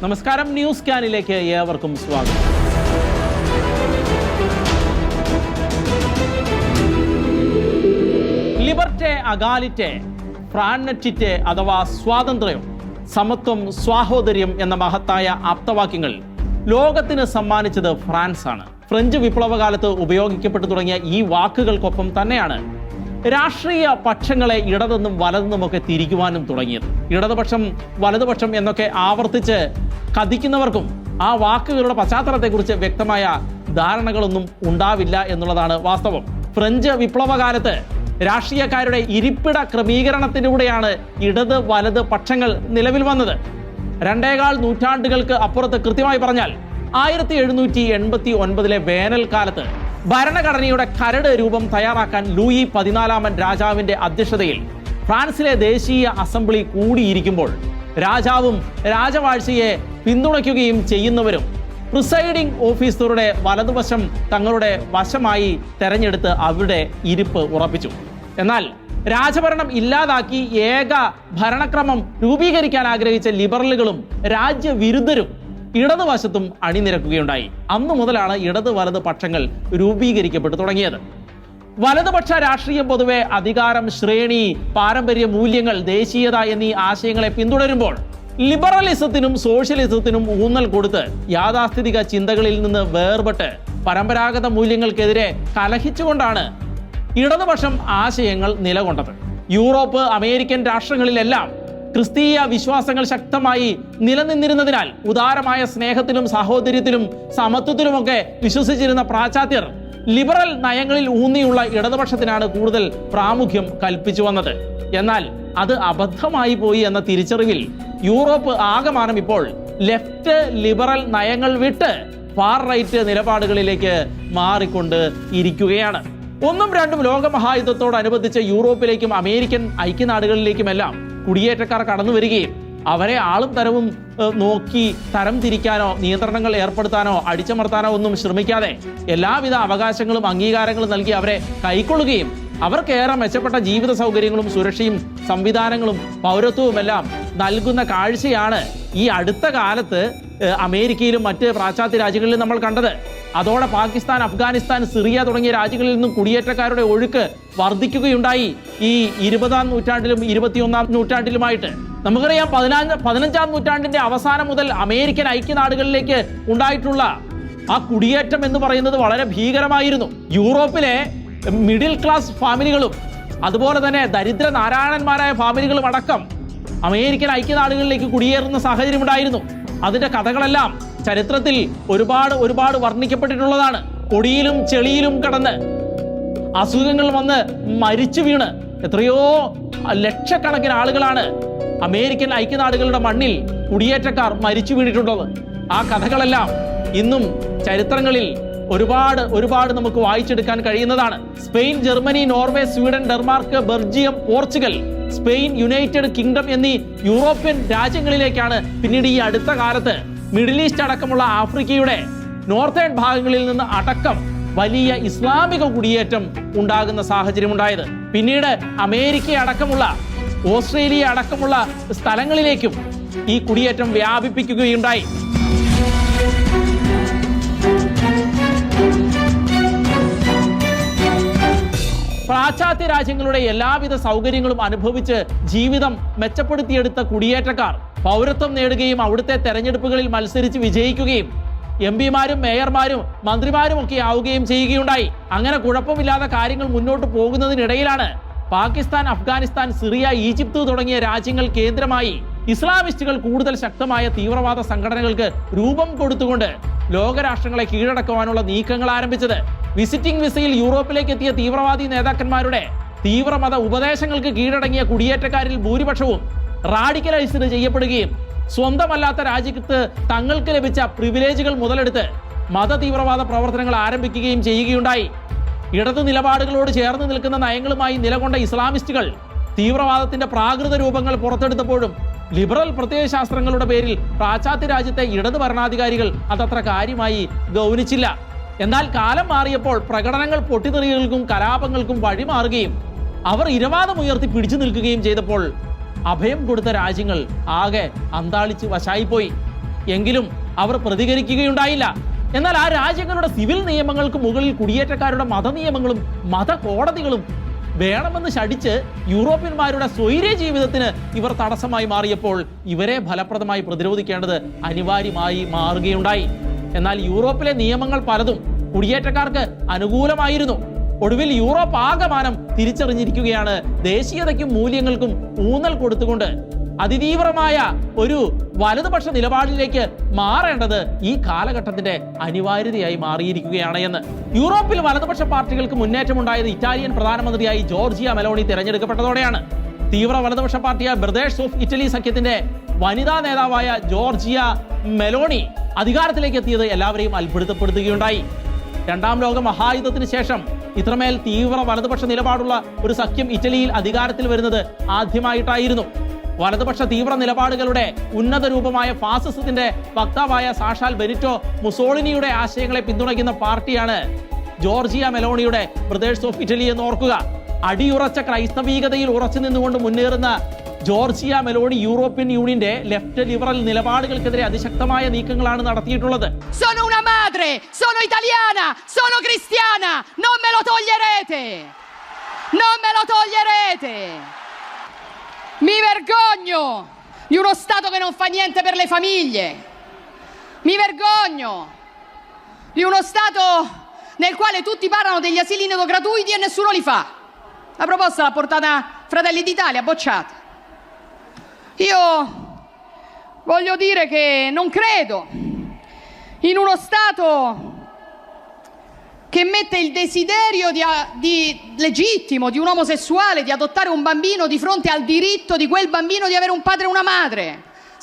നമസ്കാരം, ന്യൂസ് സ്കാനിലേക്ക് ഏവർക്കും സ്വാഗതം. ലിബർട്ടേ, അഗാലിറ്റേ, ഫ്രാൻനെറ്റിറ്റേ അഥവാ സ്വാതന്ത്ര്യം, സമത്വം, സ്വാഹോദര്യം എന്ന മഹത്തായ ആപ്തവാക്യങ്ങൾ ലോകത്തിന് സമ്മാനിച്ചത് ഫ്രാൻസ് ആണ്. ഫ്രഞ്ച് വിപ്ലവകാലത്ത് ഉപയോഗിക്കപ്പെട്ടു തുടങ്ങിയ ഈ വാക്കുകൾക്കൊപ്പം തന്നെയാണ് രാഷ്ട്രീയ പക്ഷങ്ങളെ ഇടതെന്നും വലതെന്നുമൊക്കെ തിരിക്കുവാനും തുടങ്ങിയത്. ഇടതുപക്ഷം, വലതുപക്ഷം എന്നൊക്കെ ആവർത്തിച്ച് കഥിക്കുന്നവർക്കും ആ വാക്കുകളുടെ പശ്ചാത്തലത്തെക്കുറിച്ച് വ്യക്തമായ ധാരണകളൊന്നും ഉണ്ടാവില്ല എന്നുള്ളതാണ് വാസ്തവം. ഫ്രഞ്ച് വിപ്ലവകാലത്ത് രാഷ്ട്രീയക്കാരുടെ ഇരിപ്പിട ക്രമീകരണത്തിലൂടെയാണ് ഇടത് വലത് പക്ഷങ്ങൾ നിലവിൽ വന്നത്. 2.25 നൂറ്റാണ്ടുകൾക്ക് അപ്പുറത്ത്, കൃത്യമായി പറഞ്ഞാൽ 1789 വേനൽക്കാലത്ത് ഭരണഘടനയുടെ കരട് രൂപം തയ്യാറാക്കാൻ ലൂയി 14 രാജാവിന്റെ അധ്യക്ഷതയിൽ ഫ്രാൻസിലെ ദേശീയ അസംബ്ലി കൂടിയിരിക്കുമ്പോൾ രാജാവും രാജവാഴ്ചയെ പിന്തുണയ്ക്കുകയും ചെയ്യുന്നവരും പ്രിസൈഡിംഗ് ഓഫീസറുടെ വലതുവശം തങ്ങളുടെ വശമായി തെരഞ്ഞെടുത്ത് അവിടെ ഇരിപ്പ് ഉറപ്പിച്ചു. എന്നാൽ രാജഭരണം ഇല്ലാതാക്കി ഏക ഭരണക്രമം രൂപീകരിക്കാൻ ആഗ്രഹിച്ച ലിബറലുകളും രാജ്യവിരുദ്ധരും ഇടതുവശത്തും അണിനിരക്കുകയുണ്ടായി. അന്നു മുതലാണ് ഇടത് വലത് പക്ഷങ്ങൾ രൂപീകരിക്കപ്പെട്ടു തുടങ്ങിയത്. വലതുപക്ഷ രാഷ്ട്രീയം പൊതുവെ അധികാരം, ശ്രേണി, പാരമ്പര്യ മൂല്യങ്ങൾ, ദേശീയത എന്നീ ആശയങ്ങളെ പിന്തുടരുമ്പോൾ ലിബറലിസത്തിനും സോഷ്യലിസത്തിനും ഊന്നൽ കൊടുത്ത് യാഥാസ്ഥിതിക ചിന്തകളിൽ നിന്ന് വേർപെട്ട് പരമ്പരാഗത മൂല്യങ്ങൾക്കെതിരെ കലഹിച്ചുകൊണ്ടാണ് ഇടതുപക്ഷം ആശയങ്ങൾ നിലകൊണ്ടത്. യൂറോപ്പ്, അമേരിക്കൻ രാഷ്ട്രങ്ങളിലെല്ലാം ക്രിസ്തീയ വിശ്വാസങ്ങൾ ശക്തമായി നിലനിന്നിരുന്നതിനാൽ ഉദാരമായ സ്നേഹത്തിലും സഹോദര്യത്തിലും സമത്വത്തിലുമൊക്കെ വിശ്വസിച്ചിരുന്ന പാശ്ചാത്യർ ലിബറൽ നയങ്ങളിൽ ഊന്നിയുള്ള ഇടതുപക്ഷത്തിനാണ് കൂടുതൽ പ്രാമുഖ്യം കൽപ്പിച്ചു വന്നത്. എന്നാൽ അത് അബദ്ധമായി പോയി എന്ന തിരിച്ചറിവിൽ യൂറോപ്പ് ആകമാനം ഇപ്പോൾ ലെഫ്റ്റ് ലിബറൽ നയങ്ങൾ വിട്ട് ഫാർ റൈറ്റ് നിലപാടുകളിലേക്ക് മാറിക്കൊണ്ട് ഇരിക്കുകയാണ്. 1ഉം 2ഉം ലോകമഹായുദ്ധത്തോടനുബന്ധിച്ച് യൂറോപ്പിലേക്കും അമേരിക്കൻ ഐക്യനാടുകളിലേക്കുമെല്ലാം കുടിയേറ്റക്കാർ കടന്നു വരികയും അവരെ ആളും തരവും നോക്കി തരം തിരിക്കാനോ നിയന്ത്രണങ്ങൾ ഏർപ്പെടുത്താനോ അടിച്ചമർത്താനോ ഒന്നും ശ്രമിക്കാതെ എല്ലാവിധ അവകാശങ്ങളും അംഗീകാരങ്ങളും നൽകി അവരെ കൈക്കൊള്ളുകയും അവർക്കേറെ മെച്ചപ്പെട്ട ജീവിത സൗകര്യങ്ങളും സുരക്ഷയും സംവിധാനങ്ങളും പൗരത്വവുമെല്ലാം നൽകുന്ന കാഴ്ചയാണ് ഈ അടുത്ത കാലത്ത് അമേരിക്കയിലും മറ്റ് പാശ്ചാത്യ രാജ്യങ്ങളിലും നമ്മൾ കണ്ടത്. അതോടെ പാകിസ്ഥാൻ, അഫ്ഗാനിസ്ഥാൻ, സിറിയ തുടങ്ങിയ രാജ്യങ്ങളിൽ നിന്നും കുടിയേറ്റക്കാരുടെ ഒഴുക്ക് വർദ്ധിക്കുകയുണ്ടായി. ഈ 20-ാം നൂറ്റാണ്ടിലും 21-ാം നൂറ്റാണ്ടിലുമായിട്ട് നമുക്കറിയാം, 15-ാം നൂറ്റാണ്ടിന്റെ അവസാനം മുതൽ അമേരിക്കൻ ഐക്യനാടുകളിലേക്ക് ഉണ്ടായിട്ടുള്ള ആ കുടിയേറ്റം എന്ന് പറയുന്നത് വളരെ ഭീകരമായിരുന്നു. യൂറോപ്പിലെ മിഡിൽ ക്ലാസ് ഫാമിലികളും അതുപോലെ തന്നെ ദരിദ്ര നാരായണന്മാരായ ഫാമിലികളും അടക്കം അമേരിക്കൻ ഐക്യനാടുകളിലേക്ക് കുടിയേറുന്ന സാഹചര്യം ഉണ്ടായിരുന്നു. അതിന്റെ കഥകളെല്ലാം ചരിത്രത്തിൽ ഒരുപാട് വർണ്ണിക്കപ്പെട്ടിട്ടുള്ളതാണ്. പൊടിയിലും ചെളിയിലും കടന്ന് അസുഖങ്ങൾ വന്ന് മരിച്ചു വീണ് എത്രയോ ലക്ഷക്കണക്കിന് ആളുകളാണ് അമേരിക്കൻ ഐക്യനാടുകളുടെ മണ്ണിൽ കുടിയേറ്റക്കാർ മരിച്ചു വീണിട്ടുള്ളത്. ആ കഥകളെല്ലാം ഇന്നും ചരിത്രങ്ങളിൽ ഒരുപാട് നമുക്ക് വായിച്ചെടുക്കാൻ കഴിയുന്നതാണ്. Spain, Germany, Norway, Sweden, Denmark, Belgium, Portugal, Spain, United kingdom എന്നീ യൂറോപ്യൻ രാജ്യങ്ങളിലേക്കാണ് പിന്നീട് ഈ അടുത്ത കാലത്ത് മിഡിൽ ഈസ്റ്റ് അടക്കമുള്ള ആഫ്രിക്കയുടെ നോർത്തേൺ ഭാഗങ്ങളിൽ നിന്ന് അടക്കം വലിയ ഇസ്ലാമിക കുടിയേറ്റം ഉണ്ടാകുന്ന സാഹചര്യം ഉണ്ടായത്. പിന്നീട് അമേരിക്ക അടക്കമുള്ള, ഓസ്ട്രേലിയ അടക്കമുള്ള സ്ഥലങ്ങളിലേക്കും ഈ കുടിയേറ്റം വ്യാപിപ്പിക്കുകയുണ്ടായി. പാശ്ചാത്യ രാജ്യങ്ങളുടെ എല്ലാവിധ സൗകര്യങ്ങളും അനുഭവിച്ച് ജീവിതം മെച്ചപ്പെടുത്തിയെടുത്ത കുടിയേറ്റക്കാർ പൗരത്വം നേടുകയും അവിടുത്തെ തെരഞ്ഞെടുപ്പുകളിൽ മത്സരിച്ച് വിജയിക്കുകയും എംപിമാരും മേയർമാരും മന്ത്രിമാരും ഒക്കെ ആവുകയും ചെയ്യുകയുണ്ടായി. അങ്ങനെ കുഴപ്പമില്ലാതെ കാര്യങ്ങൾ മുന്നോട്ട് പോകുന്നതിനിടയിലാണ് പാകിസ്ഥാൻ, അഫ്ഗാനിസ്ഥാൻ, സിറിയ, ഈജിപ്ത് തുടങ്ങിയ രാജ്യങ്ങൾ കേന്ദ്രമായി ഇസ്ലാമിസ്റ്റുകൾ കൂടുതൽ ശക്തമായ തീവ്രവാദ സംഘടനകൾക്ക് രൂപം കൊടുത്തുകൊണ്ട് ലോകരാഷ്ട്രങ്ങളെ കീഴടക്കുവാനുള്ള നീക്കങ്ങൾ ആരംഭിച്ചത്. വിസിറ്റിംഗ് വിസയിൽ യൂറോപ്പിലേക്ക് എത്തിയ തീവ്രവാദി നേതാക്കന്മാരുടെ തീവ്രമത ഉപദേശങ്ങൾക്ക് കീഴടങ്ങിയ കുടിയേറ്റക്കാരിൽ ഭൂരിപക്ഷവും റാഡിക്കലൈസ്ഡ് ചെയ്യപ്പെടുകയും സ്വന്തമല്ലാത്ത രാജ്യത്ത് തങ്ങൾക്ക് ലഭിച്ച പ്രിവിലേജുകൾ മുതലെടുത്ത് മത തീവ്രവാദ പ്രവർത്തനങ്ങൾ ആരംഭിക്കുകയും ചെയ്യുകയുണ്ടായി. ഇടതു നിലപാടുകളോട് ചേർന്ന് നിൽക്കുന്ന നയങ്ങളുമായി നിലകൊണ്ട ഇസ്ലാമിസ്റ്റുകൾ തീവ്രവാദത്തിന്റെ പ്രാകൃത രൂപങ്ങൾ പുറത്തെടുത്തപ്പോഴും ലിബറൽ പ്രത്യയശാസ്ത്രങ്ങളുടെ പേരിൽ പാശ്ചാത്യ രാജ്യത്തെ ഇടത് ഭരണാധികാരികൾ അതത്ര കാര്യമായി ഗൗനിച്ചില്ല. എന്നാൽ കാലം മാറിയപ്പോൾ പ്രകടനങ്ങൾ പൊട്ടിത്തെറികൾക്കും കലാപങ്ങൾക്കും വഴിമാറുകയും അവർ ഇരവാദമുയർത്തി പിടിച്ചു നിൽക്കുകയും ചെയ്തപ്പോൾ അഭയം കൊടുത്ത രാജ്യങ്ങൾ ആകെ അന്താളിച്ച് വശായിപ്പോയി. എങ്കിലും അവർ പ്രതികരിക്കുകയുണ്ടായില്ല. എന്നാൽ ആ രാജ്യങ്ങളുടെ സിവിൽ നിയമങ്ങൾക്ക് മുകളിൽ കുടിയേറ്റക്കാരുടെ മതനിയമങ്ങളും മതകോടതികളും വേണമെന്ന് ശഠിച്ച് യൂറോപ്യന്മാരുടെ സ്വൈര്യ ജീവിതത്തിന് ഇവർ തടസ്സമായി മാറിയപ്പോൾ ഇവരെ ഫലപ്രദമായി പ്രതിരോധിക്കേണ്ടത് അനിവാര്യമായി മാറുകയുണ്ടായി. എന്നാൽ യൂറോപ്പിലെ നിയമങ്ങൾ പലതും കുടിയേറ്റക്കാർക്ക് അനുകൂലമായിരുന്നു. ഒടുവിൽ യൂറോപ്പ് ആകമാനം തിരിച്ചറിഞ്ഞിരിക്കുകയാണ് ദേശീയതയ്ക്കും മൂല്യങ്ങൾക്കും ഊന്നൽ കൊടുത്തുകൊണ്ട് അതിതീവ്രമായ ഒരു വലതുപക്ഷ നിലപാടിലേക്ക് മാറേണ്ടത് ഈ കാലഘട്ടത്തിന്റെ അനിവാര്യതയായി മാറിയിരിക്കുകയാണ് എന്ന്. യൂറോപ്പിൽ വലതുപക്ഷ പാർട്ടികൾക്ക് മുന്നേറ്റമുണ്ടായത് ഇറ്റാലിയൻ പ്രധാനമന്ത്രിയായി ജോർജിയ മെലോണി തിരഞ്ഞെടുക്കപ്പെട്ടതോടെയാണ്. തീവ്ര വലതുപക്ഷ പാർട്ടിയായ ബ്രദേഴ്സ് ഓഫ് ഇറ്റലി സഖ്യത്തിന്റെ വനിതാ നേതാവായ ജോർജിയ മെലോണി അധികാരത്തിലേക്ക് എത്തിയത് എല്ലാവരെയും അത്ഭുതപ്പെടുത്തുകയുണ്ടായി. രണ്ടാം ലോക മഹായുദ്ധത്തിന് ശേഷം ഇത്രമേൽ തീവ്ര വലതുപക്ഷ നിലപാടുള്ള ഒരു സഖ്യം ഇറ്റലിയിൽ അധികാരത്തിൽ വരുന്നത് ആദ്യമായിട്ടായിരുന്നു. വലതുപക്ഷ തീവ്ര നിലപാടുകളുടെ ഉന്നത രൂപമായ ഫാസിസത്തിന്റെ വക്താവായ സാക്ഷാൽ ബെനിറ്റോ മുസോളിനിയുടെ ആശയങ്ങളെ പിന്തുണയ്ക്കുന്ന പാർട്ടിയാണ് ജോർജിയ മെലോണിയുടെ ബ്രദേഴ്സ് ഓഫ് ഇറ്റലി എന്ന് ഓർക്കുക. അടിയുറച്ച ക്രൈസ്തവീകതയിൽ ഉറച്ചു നിന്നുകൊണ്ട് മുന്നേറുന്ന ജോർജിയ മെലോണി യൂറോപ്യൻ യൂണിയന്റെ ലെഫ്റ്റ് ലിബറൽ നിലപാടുകൾക്കെതിരെ അതിശക്തമായ നീക്കങ്ങളാണ് നടത്തിയിട്ടുള്ളത്. Sono una madre, sono italiana, sono cristiana, non me lo toglierete. Non me lo toglierete. Mi vergogno di uno Stato che non fa niente per le famiglie. Mi vergogno di uno Stato nel quale tutti parlano degli asili nido gratuiti e nessuno li fa. La proposta l'ha portata Fratelli d'Italia, bocciata. Io voglio dire che non credo in uno Stato che mette il desiderio legittimo di un omosessuale di adottare un bambino di fronte al diritto di quel bambino di avere un padre e una madre,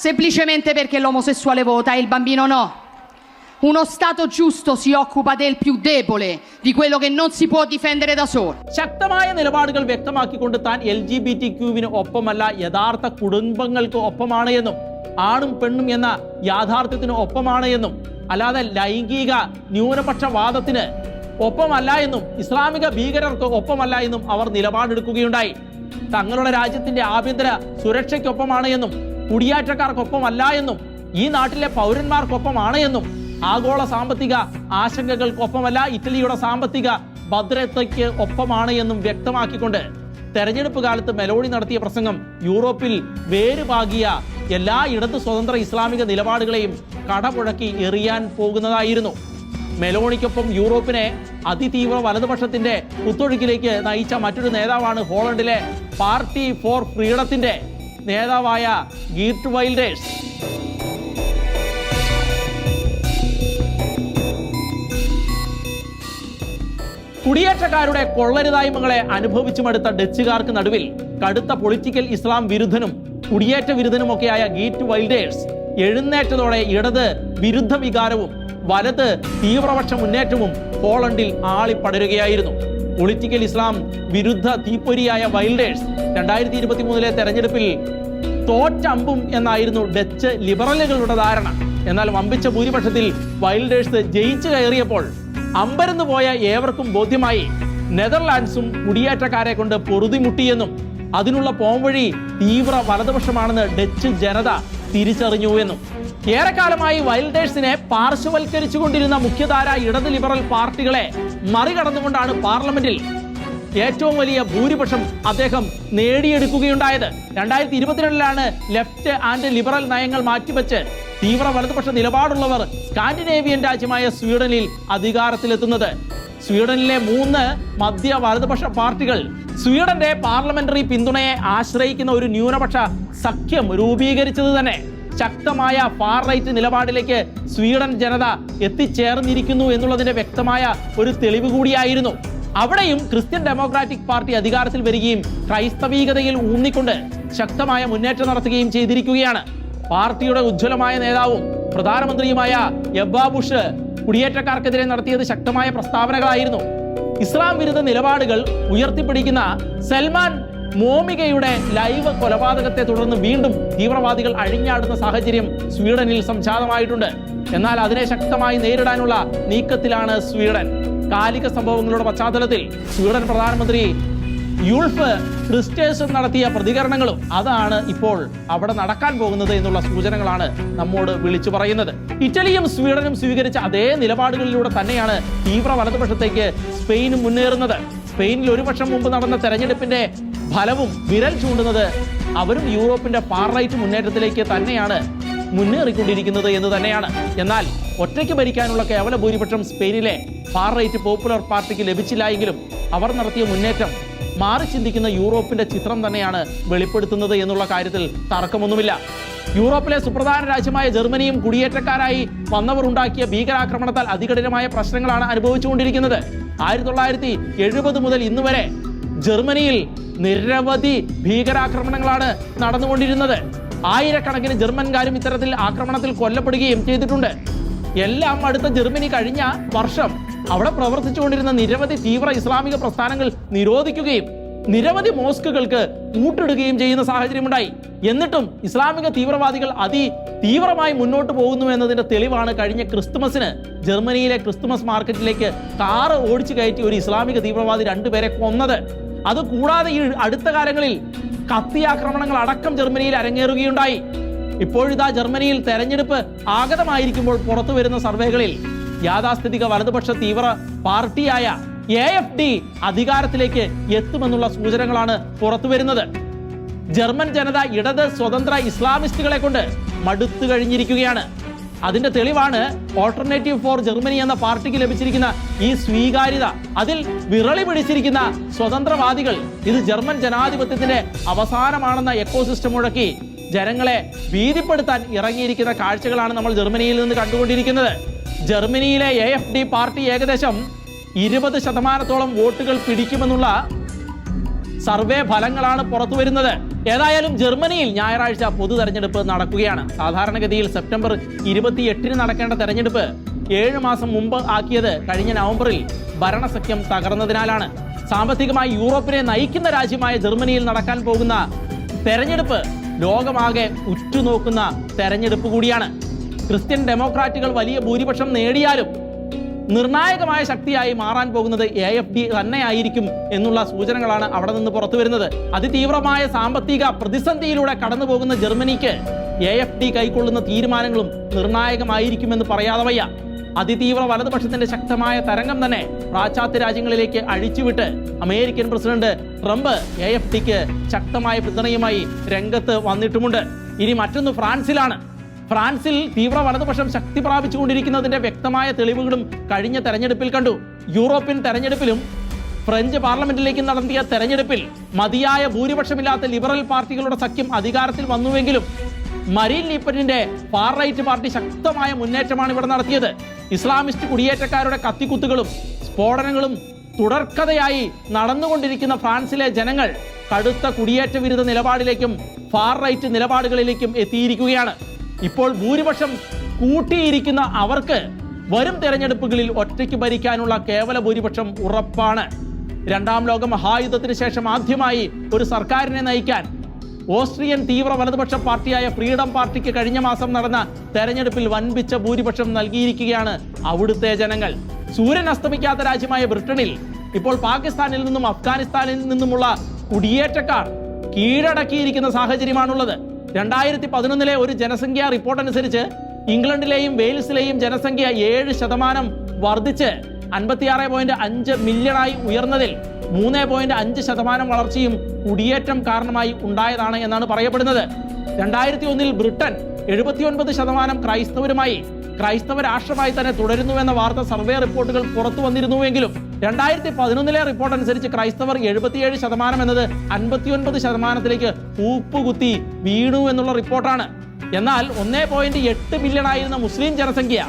semplicemente perché l'omosessuale vota e il bambino no. Uno Stato giusto si occupa del più debole, di quello che non si può difendere da solo. ശക്തമായ നിലപാടുകൾ വ്യക്തമാക്കിക്കൊണ്ട് താൻ LGBTQ-വിന് ഒപ്പമല്ല, യഥാർത്ഥ കുടുംബങ്ങൾക്ക് ഒപ്പമാണ് എന്നും ആണും പെണ്ണും എന്ന യാഥാർത്ഥ്യത്തിന് ഒപ്പമാണ് എന്നും അല്ലാതെ ലൈംഗിക ന്യൂനപക്ഷവാദത്തിന് ഒപ്പമല്ല എന്നും ഇസ്ലാമിക ഭീകരർക്ക് ഒപ്പമല്ല എന്നും അവർ നിലപാടെടുക്കുകയുണ്ടായി. തങ്ങളുടെ രാജ്യത്തിന്റെ ആഭ്യന്തര സുരക്ഷയ്ക്കൊപ്പമാണ് എന്നും കുടിയേറ്റക്കാർക്കൊപ്പമല്ല എന്നും ഈ നാട്ടിലെ പൗരന്മാർക്കൊപ്പമാണ് എന്നും ആഗോള സാമ്പത്തിക ആശങ്കകൾക്കൊപ്പമല്ല, ഇറ്റലിയുടെ സാമ്പത്തിക ഭദ്രതയ്ക്ക് ഒപ്പമാണ് എന്നും വ്യക്തമാക്കിക്കൊണ്ട് തെരഞ്ഞെടുപ്പ് കാലത്ത് മെലോണി നടത്തിയ പ്രസംഗം യൂറോപ്പിൽ വേരുപാകിയ എല്ലാ ഇടത് സ്വതന്ത്ര ഇസ്ലാമിക നിലപാടുകളെയും കടപുഴക്കി എറിയാൻ പോകുന്നതായിരുന്നു. മെലോണിക്കൊപ്പം യൂറോപ്പിനെ അതിതീവ്ര വലതുപക്ഷത്തിന്റെ കുത്തൊഴുക്കിലേക്ക് നയിച്ച മറ്റൊരു നേതാവാണ് ഹോളണ്ടിലെ പാർട്ടി ഫോർ ഫ്രീഡത്തിന്റെ നേതാവായ ഗീർട്ട് വൈൽഡേഴ്സ്. കുടിയേറ്റക്കാരുടെ കൊള്ളരുതായ്മകളെ അനുഭവിച്ചു മടുത്ത ഡച്ചുകാർക്ക് നടുവിൽ കടുത്ത പൊളിറ്റിക്കൽ ഇസ്ലാം വിരുദ്ധനും കുടിയേറ്റ വിരുദ്ധനുമൊക്കെയായ ഗീർട്ട് വൈൽഡേഴ്സ് എഴുന്നേറ്റതോടെ ഇടത് വിരുദ്ധ വികാരവും വലത് തീവ്രപക്ഷ മുന്നേറ്റവും പോളണ്ടിൽ ആളിപ്പടരുകയായിരുന്നു. പൊളിറ്റിക്കൽ ഇസ്ലാം വിരുദ്ധ തീപ്പൊരിയായ വൈൽഡേഴ്സ് 2023 തെരഞ്ഞെടുപ്പിൽ തോറ്റമ്പും എന്നായിരുന്നു ഡച്ച് ലിബറലുകളുടെ ധാരണ. എന്നാൽ വമ്പിച്ച ഭൂരിപക്ഷത്തിൽ വൈൽഡേഴ്സ് ജയിച്ചു കയറിയപ്പോൾ അമ്പരന്ന് പോയ ഏവർക്കും ബോധ്യമായി നെതർലാൻഡ്സും കുടിയേറ്റക്കാരെ കൊണ്ട് പൊറുതിമുട്ടിയെന്നും അതിനുള്ള പോംവഴി തീവ്ര വലതുപക്ഷമാണെന്ന് ഡച്ച് ജനത തിരിച്ചറിഞ്ഞു എന്നും. ഏറെക്കാലമായി വൈൽഡേഴ്സിനെ പാർശ്വവൽക്കരിച്ചുകൊണ്ടിരുന്ന മുഖ്യധാര ഇടത് ലിബറൽ പാർട്ടികളെ മറികടന്നുകൊണ്ടാണ് പാർലമെന്റിൽ ഏറ്റവും വലിയ ഭൂരിപക്ഷം അദ്ദേഹം നേടിയെടുക്കുകയുണ്ടായത്. 2022 ലെഫ്റ്റ് ആൻഡ് ലിബറൽ നയങ്ങൾ മാറ്റിവെച്ച് തീവ്ര വലതുപക്ഷ നിലപാടുള്ളവർ സ്കാൻഡിനേവിയൻ രാജ്യമായ സ്വീഡനിൽ അധികാരത്തിലെത്തുന്നത്. സ്വീഡനിലെ 3 മധ്യ വലതുപക്ഷ പാർട്ടികൾ സ്വീഡന്റെ പാർലമെന്ററി പിന്തുണയെ ആശ്രയിക്കുന്ന ഒരു ന്യൂനപക്ഷ സഖ്യം രൂപീകരിച്ചത് തന്നെ ശക്തമായ ഫാർ റൈറ്റ് നിലപാടിലേക്ക് സ്വീഡൻ ജനത എത്തിച്ചേർന്നിരിക്കുന്നു എന്നുള്ളതിന്റെ വ്യക്തമായ ഒരു തെളിവ് കൂടിയായിരുന്നു. അവിടെയും ക്രിസ്ത്യൻ ഡെമോക്രാറ്റിക് പാർട്ടി അധികാരത്തിൽ വരികയും ക്രൈസ്തവീകതയിൽ ഊന്നിക്കൊണ്ട് ശക്തമായ മുന്നേറ്റം നടത്തുകയും ചെയ്തിരിക്കുകയാണ്. പാർട്ടിയുടെ ഉജ്ജ്വലമായ നേതാവും പ്രധാനമന്ത്രിയുമായ എബ്ബ ബുഷ് കുടിയേറ്റക്കാർക്കെതിരെ നടത്തിയത് ശക്തമായ പ്രസ്താവനകളായിരുന്നു. ഇസ്ലാം വിരുദ്ധ നിലപാടുകൾ ഉയർത്തിപ്പിടിക്കുന്ന സൽമാൻ മോമികയുടെ ലൈവ് കൊലപാതകത്തെ തുടർന്ന് വീണ്ടും തീവ്രവാദികൾ അഴിഞ്ഞാടുന്ന സാഹചര്യം സ്വീഡനിൽ സംജാതമായിട്ടുണ്ട്. എന്നാൽ അതിനെ ശക്തമായി നേരിടാനുള്ള നീക്കത്തിലാണ് സ്വീഡൻ. കാലിക സംഭവങ്ങളുടെ പശ്ചാത്തലത്തിൽ സ്വീഡൻ പ്രധാനമന്ത്രി യുൾഫ് ക്രിസ്റ്റേഴ്സും നടത്തിയ പ്രതികരണങ്ങളും അതാണ് ഇപ്പോൾ അവിടെ നടക്കാൻ പോകുന്നത് എന്നുള്ള സൂചനകളാണ് നമ്മോട് വിളിച്ചു പറയുന്നത്. ഇറ്റലിയും സ്വീഡനും സ്വീകരിച്ച അതേ നിലപാടുകളിലൂടെ തന്നെയാണ് തീവ്ര വലതുപക്ഷത്തേക്ക് സ്പെയിനും മുന്നേറുന്നത്. സ്പെയിനിൽ ഒരു വർഷം മുമ്പ് നടന്ന തെരഞ്ഞെടുപ്പിന്റെ ഫലവും വിരൽ ചൂണ്ടുന്നത് അവരും യൂറോപ്പിന്റെ ഫാർ റൈറ്റ് മുന്നേറ്റത്തിലേക്ക് തന്നെയാണ് മുന്നേറിക്കൊണ്ടിരിക്കുന്നത് എന്ന് തന്നെയാണ്. എന്നാൽ ഒറ്റയ്ക്ക് ഭരിക്കാനുള്ള കേവല ഭൂരിപക്ഷം സ്പെയിനിലെ ഫാർ റൈറ്റ് പോപ്പുലർ പാർട്ടിക്ക് ലഭിച്ചില്ല എങ്കിലും അവർ നടത്തിയ മുന്നേറ്റം മാറി ചിന്തിക്കുന്ന യൂറോപ്പിന്റെ ചിത്രം തന്നെയാണ് വെളിപ്പെടുത്തുന്നത് എന്നുള്ള കാര്യത്തിൽ തർക്കമൊന്നുമില്ല. യൂറോപ്പിലെ സുപ്രധാന രാജ്യമായ ജർമ്മനിയും കുടിയേറ്റക്കാരായി വന്നവർ ഉണ്ടാക്കിയ ഭീകരാക്രമണത്താൽ അതികഠിനമായ പ്രശ്നങ്ങളാണ് അനുഭവിച്ചുകൊണ്ടിരിക്കുന്നത്. 1970 മുതൽ ഇന്ന് വരെ ജർമ്മനിയിൽ നിരവധി ഭീകരാക്രമണങ്ങളാണ് നടന്നുകൊണ്ടിരുന്നത്. ആയിരക്കണക്കിന് ജർമ്മൻകാരും ഇത്തരത്തിൽ ആക്രമണത്തിൽ കൊല്ലപ്പെടുകയും ചെയ്തിട്ടുണ്ട്. എല്ലാം അടുത്ത ജർമ്മനി കഴിഞ്ഞ വർഷം അവിടെ പ്രവർത്തിച്ചുകൊണ്ടിരുന്ന നിരവധി തീവ്ര ഇസ്ലാമിക പ്രസ്ഥാനങ്ങൾ നിരോധിക്കുകയും നിരവധി മോസ്കുകൾക്ക് കൂട്ടിടുകയും ചെയ്യുന്ന സാഹചര്യമുണ്ടായി. എന്നിട്ടും ഇസ്ലാമിക തീവ്രവാദികൾ തീവ്രമായി മുന്നോട്ട് പോകുന്നു എന്നതിന്റെ തെളിവാണ് കഴിഞ്ഞ ക്രിസ്തുമസിന് ജർമ്മനിയിലെ ക്രിസ്തുമസ് മാർക്കറ്റിലേക്ക് കാറ് ഓടിച്ചു കയറ്റി ഒരു ഇസ്ലാമിക തീവ്രവാദി 2 പേരെ കൊന്നത്. അതുകൂടാതെ ഈ അടുത്ത കാലങ്ങളിൽ കത്തിയാക്രമണങ്ങൾ അടക്കം ജർമ്മനിയിൽ അരങ്ങേറുകയുണ്ടായി. ഇപ്പോഴിതാ ജർമ്മനിയിൽ തെരഞ്ഞെടുപ്പ് ആഗതമായിരിക്കുമ്പോൾ പുറത്തു വരുന്ന സർവേകളിൽ യാഥാസ്ഥിതിക വലതുപക്ഷ തീവ്ര പാർട്ടിയായ AfD അധികാരത്തിലേക്ക് എത്തുമെന്നുള്ള സൂചനകളാണ് പുറത്തു വരുന്നത്. ജർമ്മൻ ജനത ഇടത് സ്വതന്ത്ര ഇസ്ലാമിസ്റ്റുകളെ കൊണ്ട് മടുത്തു കഴിഞ്ഞിരിക്കുകയാണ്. അതിന്റെ തെളിവാണ് ഓൾട്ടർനേറ്റീവ് ഫോർ ജർമ്മനി എന്ന പാർട്ടിക്ക് ലഭിച്ചിരിക്കുന്ന ഈ സ്വീകാര്യത. അതിൽ വിറളി പിടിച്ചിരിക്കുന്ന സ്വതന്ത്രവാദികൾ ഇത് ജർമ്മൻ ജനാധിപത്യത്തിന്റെ അവസാനമാണെന്ന എക്കോസിസ്റ്റം മുഴക്കി ജനങ്ങളെ ഭീതിപ്പെടുത്താൻ ഇറങ്ങിയിരിക്കുന്ന കാഴ്ചകളാണ് നമ്മൾ ജർമ്മനിയിൽ നിന്ന് കണ്ടുകൊണ്ടിരിക്കുന്നത്. ജർമ്മനിയിലെ AfD പാർട്ടി ഏകദേശം 20% വോട്ടുകൾ പിടിക്കുമെന്നുള്ള സർവേ ഫലങ്ങളാണ് പുറത്തു വരുന്നത്. ഏതായാലും ജർമ്മനിയിൽ ഞായറാഴ്ച പൊതു തെരഞ്ഞെടുപ്പ് നടക്കുകയാണ്. സാധാരണഗതിയിൽ സെപ്റ്റംബർ 28 നടക്കേണ്ട തെരഞ്ഞെടുപ്പ് 7 മാസം മുമ്പ് ആക്കിയത് കഴിഞ്ഞ നവംബറിൽ ഭരണസഖ്യം തകർന്നതിനാലാണ്. സാമ്പത്തികമായി യൂറോപ്പിനെ നയിക്കുന്ന രാജ്യമായ ജർമ്മനിയിൽ നടക്കാൻ പോകുന്ന തെരഞ്ഞെടുപ്പ് ലോകമാകെ ഉറ്റുനോക്കുന്ന തെരഞ്ഞെടുപ്പ് കൂടിയാണ്. ക്രിസ്ത്യൻ ഡെമോക്രാറ്റുകൾ വലിയ ഭൂരിപക്ഷം നേടിയാലും നിർണായകമായ ശക്തിയായി മാറാൻ പോകുന്നത് AfD തന്നെയായിരിക്കും എന്നുള്ള സൂചനകളാണ് അവിടെ നിന്ന് പുറത്തു വരുന്നത്. അതിതീവ്രമായ സാമ്പത്തിക പ്രതിസന്ധിയിലൂടെ കടന്നു പോകുന്ന ജർമ്മനിക്ക് AfD കൈക്കൊള്ളുന്ന തീരുമാനങ്ങളും നിർണായകമായിരിക്കുമെന്ന് പറയാതെ വയ്യ. അതിതീവ്ര വലതുപക്ഷത്തിന്റെ ശക്തമായ തരംഗം തന്നെ പാശ്ചാത്യ രാജ്യങ്ങളിലേക്ക് അഴിച്ചുവിട്ട് അമേരിക്കൻ പ്രസിഡന്റ് ട്രംപ് AfDക്ക് ശക്തമായ പിന്തുണയുമായി രംഗത്ത് വന്നിട്ടുമുണ്ട്. ഇനി മറ്റൊന്ന് ഫ്രാൻസിലാണ്. ഫ്രാൻസിൽ തീവ്ര വലതുപക്ഷം ശക്തി പ്രാപിച്ചുകൊണ്ടിരിക്കുന്നതിന്റെ വ്യക്തമായ തെളിവുകളും കഴിഞ്ഞ തെരഞ്ഞെടുപ്പിൽ കണ്ടു. യൂറോപ്യൻ തെരഞ്ഞെടുപ്പിലും ഫ്രഞ്ച് പാർലമെന്റിലേക്ക് നടത്തിയ തെരഞ്ഞെടുപ്പിൽ മതിയായ ഭൂരിപക്ഷമില്ലാത്ത ലിബറൽ പാർട്ടികളുടെ സഖ്യം അധികാരത്തിൽ വന്നുവെങ്കിലും മരീൻ ലീപ്പനിന്റെ ഫാർ റൈറ്റ് പാർട്ടി ശക്തമായ മുന്നേറ്റമാണ് ഇവിടെ നടത്തിയത്. ഇസ്ലാമിസ്റ്റ് കുടിയേറ്റക്കാരുടെ കത്തിക്കുത്തുകളും സ്ഫോടനങ്ങളും തുടർക്കഥയായി നടന്നുകൊണ്ടിരിക്കുന്ന ഫ്രാൻസിലെ ജനങ്ങൾ കടുത്ത കുടിയേറ്റ വിരുദ്ധ നിലപാടിലേക്കും ഫാർ റൈറ്റ് നിലപാടുകളിലേക്കും എത്തിയിരിക്കുകയാണ്. ഇപ്പോൾ ഭൂരിപക്ഷം കൂട്ടിയിരിക്കുന്ന അവർക്ക് വരും തെരഞ്ഞെടുപ്പുകളിൽ ഒറ്റയ്ക്ക് ഭരിക്കാനുള്ള കേവല ഭൂരിപക്ഷം ഉറപ്പാണ്. 2ാം ലോക മഹായുദ്ധത്തിന് ശേഷം ആദ്യമായി ഒരു സർക്കാരിനെ നയിക്കാൻ ഓസ്ട്രിയൻ തീവ്ര വലതുപക്ഷ പാർട്ടിയായ ഫ്രീഡം പാർട്ടിക്ക് കഴിഞ്ഞ മാസം നടന്ന തെരഞ്ഞെടുപ്പിൽ വൻപിച്ച ഭൂരിപക്ഷം നൽകിയിരിക്കുകയാണ് അവിടുത്തെ ജനങ്ങൾ. സൂര്യൻ അസ്തമിക്കാത്ത രാജ്യമായ ബ്രിട്ടനിൽ ഇപ്പോൾ പാകിസ്ഥാനിൽ നിന്നും അഫ്ഗാനിസ്ഥാനിൽ നിന്നുമുള്ള കുടിയേറ്റക്കാർ കീഴടക്കിയിരിക്കുന്ന സാഹചര്യമാണുള്ളത്. 2011 ഒരു ജനസംഖ്യാ റിപ്പോർട്ട് അനുസരിച്ച് ഇംഗ്ലണ്ടിലെയും വെയിൽസിലെയും ജനസംഖ്യ 7% വർദ്ധിച്ച് 56.5 മില്യണായി ഉയർന്നതിൽ 3.5% വളർച്ചയും കുടിയേറ്റം കാരണമായി ഉണ്ടായതാണ് എന്നാണ് പറയപ്പെടുന്നത്. 2001 ബ്രിട്ടൻ 79% ക്രൈസ്തവരുമായി ക്രൈസ്തവ രാഷ്ട്രമായി തന്നെ തുടരുന്നുവെന്ന വാർത്ത സർവേ റിപ്പോർട്ടുകൾ പുറത്തു വന്നിരുന്നുവെങ്കിലും 2011 റിപ്പോർട്ട് അനുസരിച്ച് ക്രൈസ്തവർ 77% എന്നത് 59%ത്തിലേക്ക് കൂപ്പുകുത്തി വീണു എന്നുള്ള റിപ്പോർട്ടാണ്. എന്നാൽ 1.8 മില്യൺ ആയിരുന്ന മുസ്ലിം ജനസംഖ്യ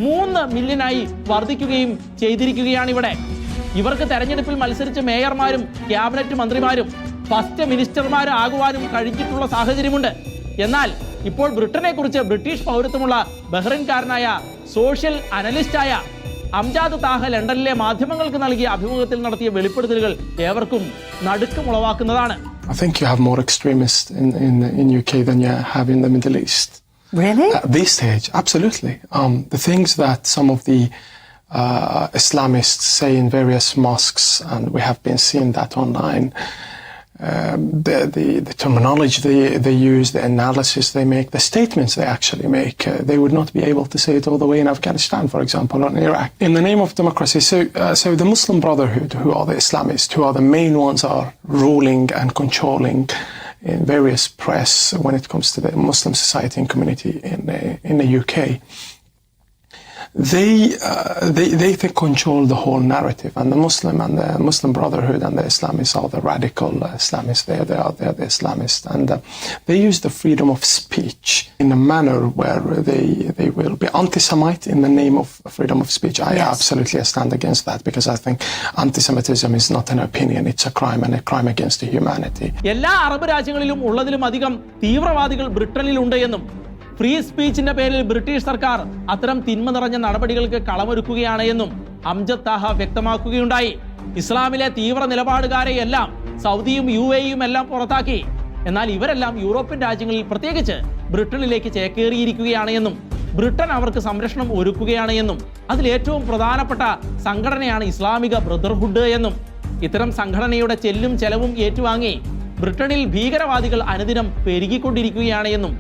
3 മില്യനായി വർദ്ധിക്കുകയും ചെയ്തിരിക്കുകയാണ് ഇവിടെ. ഇവർക്ക് തെരഞ്ഞെടുപ്പിൽ മത്സരിച്ച് മേയർമാരും ക്യാബിനറ്റ് മന്ത്രിമാരും ഫസ്റ്റ് മിനിസ്റ്റർമാരും ആകുവാനും കഴിഞ്ഞിട്ടുള്ള സാഹചര്യമുണ്ട്. എന്നാൽ ഇപ്പോൾ ബ്രിട്ടനെ കുറിച്ച് ബ്രിട്ടീഷ് പൗരത്വമുള്ള ബഹ്റിൻകാരനായ സോഷ്യൽ അനലിസ്റ്റായ അംജാദ് താഹ ലണ്ടനിലെ മാധ്യമങ്ങൾക്ക് നൽകിയ അഭിമുഖത്തിൽ നടത്തിയ വെളിപ്പെടുത്തലുകൾ ഏവർക്കും നടുക്കമുളവാക്കുന്നതാണ്. I think you have more extremists in UK than you have in the Middle East. Really? At this stage, absolutely. The things that some of the Islamists say in various mosques, and we have been seeing that online, the terminology they use, the analysis they make, the statements they actually make, they would not be able to say it all the way in Afghanistan, for example, or in Iraq. In the name of democracy, so the Muslim Brotherhood, who are the Islamists, who are the main ones, are ruling and controlling in various press when it comes to the Muslim society and community in the UK. They control the whole narrative, and the Muslim Brotherhood and the Islamists are the radical Islamists. They are the Islamists, and they use the freedom of speech in a manner where they will be anti-Semite in the name of freedom of speech. I absolutely stand against that, because I think anti-Semitism is not an opinion; it's a crime, and a crime against humanity. എല്ലാ Arab രാജ്യങ്ങളിലും ഉള്ളതിലും അധികം തീവ്രവാദികൾ ബ്രിട്ടനിലുണ്ട് എന്നും free സ്പീച്ചിന്റെ പേരിൽ British സർക്കാർ അത്തരം തിന്മ നിറഞ്ഞ നടപടികൾക്ക് കളമൊരുക്കുകയാണ് എന്നും അംജദ് താഹ വ്യക്തമാക്കുകയുണ്ടായി. ഇസ്ലാമിലെ തീവ്ര നിലപാടുകാരെയെല്ലാം സൗദിയും UAEയും എല്ലാം പുറത്താക്കി. എന്നാൽ ഇവരെല്ലാം യൂറോപ്യൻ രാജ്യങ്ങളിൽ പ്രത്യേകിച്ച് ബ്രിട്ടനിലേക്ക് ചേക്കേറിയിരിക്കുകയാണ് എന്നും ബ്രിട്ടൻ അവർക്ക് സംരക്ഷണം ഒരുക്കുകയാണ് എന്നും അതിലേറ്റവും പ്രധാനപ്പെട്ട സംഘടനയാണ് ഇസ്ലാമിക ബ്രദർഹുഡ് എന്നും. ഇത്തരം സംഘടനയുടെ ചെല്ലും ചെലവും ഏറ്റുവാങ്ങി ബ്രിട്ടനിൽ ഭീകരവാദികൾ അനുദിനം പെരുകിക്കൊണ്ടിരിക്കുകയാണ് എന്നും